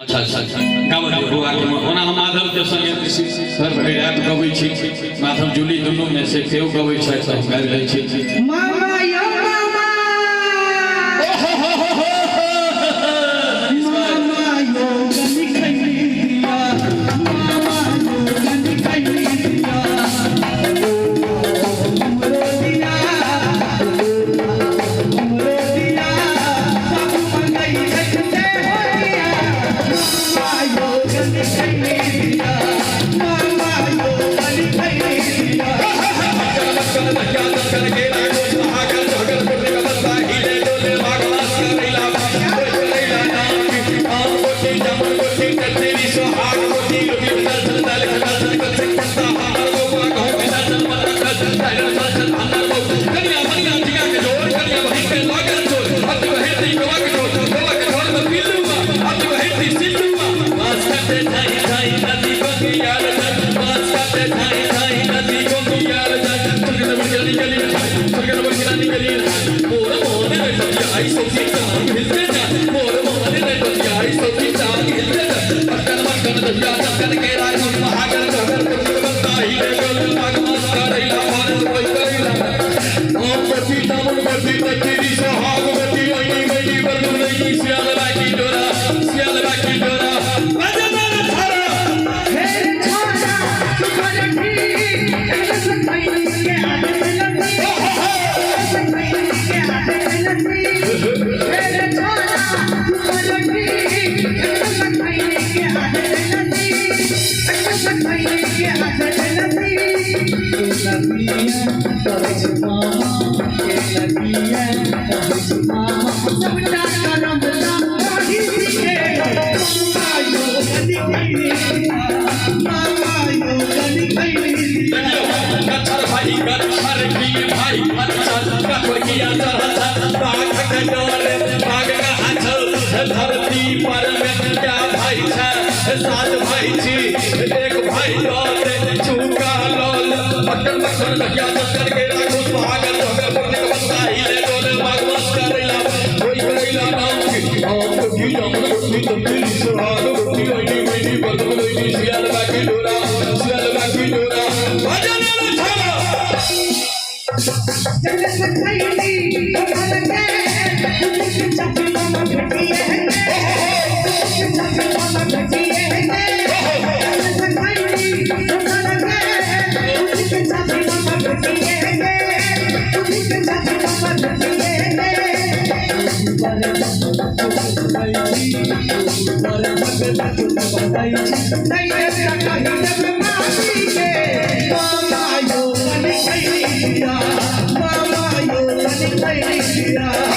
अच्छा अच्छा अच्छा गावत बुआ के ओना हम माधव के संगे सर रात गबै छी माधव जूली दुनू में से केओ गबै छै त हम गाबि लै छी मामा यो मामा मामा यो गनी खैली दिया मामा यो गनी खैली दिया हमरो दिया सब मंगई सकते हो दिया मामा यो गनी खैली दिया मामा यो गनी खैली दिया धरती पर में क्या भाई है सात भाई छी एक भाई लौट चूका लोल पटन पटन लगिया चक्कर के राखो स्वागत होवे पुण्य बस्ता ही ले डोले भगवान करेला कोई करेला नाम की हम तो की हम तो की तंबीर सुहाग होती होई मेरी बदल होई सियाल बाकी डोरा भजन छावा जगत खैली भगवान के चक्कर मामा बेटी है चक्कर मामा बेटी है जगत खैली भगवान के चक्कर मामा बेटी है चक्कर मामा बेटी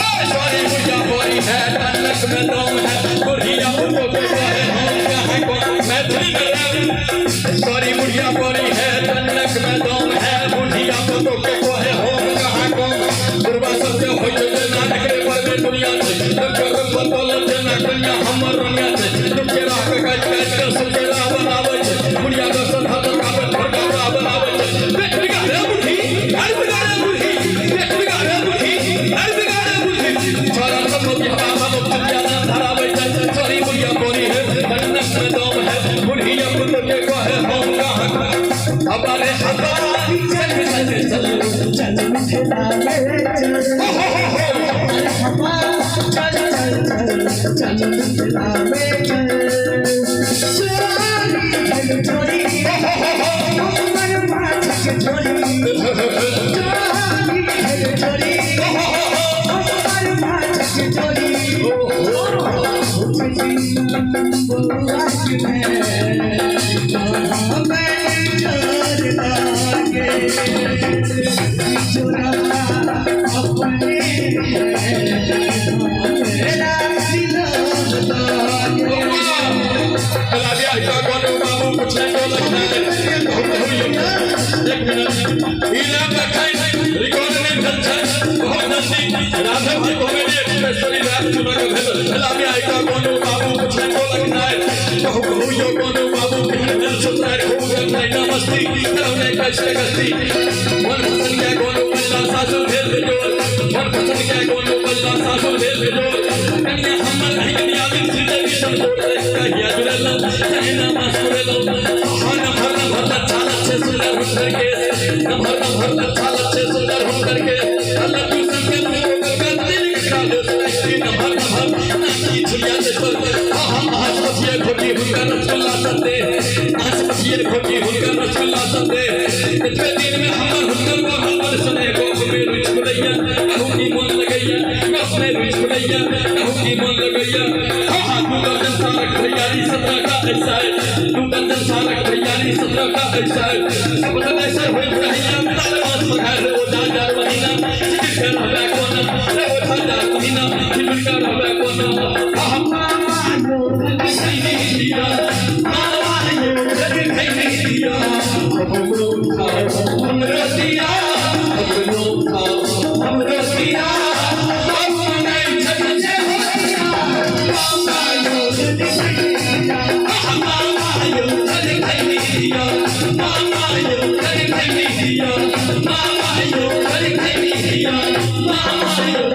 सॉरी मुझे बोली है तनक में दम है बुढ़िया फुटो के कहे हम कहाँ को मैं भूल गया सॉरी मुझे बोली है तनक में दम है बुढ़िया फुटो के कहे हम कहाँ को दुर्वा सबसे होई जे नाटक रे पर में दुनिया से जग बदल जे ना कन्या हमर रंगा से तुमके राख काट काट के सबके राह बनावे छे बुढ़िया के सधा का पर का बनावे छे देख बिगा रे बुढ़ी हर बिगा रे बुढ़ी देख बिगा रे बुढ़ी हर बिगा रे बुढ़ी छोरा सब बिहा हम दुनिया ना धरावे छे सॉरी बुढ़िया बोली है तनक में दम है बुढ़िया फुटो के कहे हम कहाँ हमारे हवा राधव जी को मैंने स्पेशली रैप चुना के भेजल हला में आई का कोनो बाबू पूछे को लगना है कहू यो कोनो बाबू बिन सुतरा खूब गंदा नमस्ती करने कैसे गस्ती मन पसंद क्या कोनो बल्ला सासु भेल जोर मन पसंद क्या कोनो बल्ला सासु भेल जोर कन्या हमर नहीं कन्या बिन सीधे भी संतोष कहिया जुड़ेलो कहना मस्कुरेलो हन भरला छाला छे सुंदर हो करके भरला छाला छे सुंदर हो करके अल्लाह तू संग का दिल का दो भर नाची झुलिया दे तो आज पछिए खोटी हुनका रसगुल्ला सते आज पछिए खोटी हुनका रसगुल्ला सते इतने दिन में हमर हुनकर को हमर सने को में रुच गइया कहू की मन लगैया कस में रुच गइया कहू की मन लगैया हां तू दर्जन सारक तैयारी 17 का ऐसा है तू दर्जन सारक तैयारी 17 का ऐसा है सब ऐसा हो रहिया ताल मास पखार ओ दादार महीना सिटी कर होला कोना रे ओ दादार महीना सिटी कर होला कोना Mama,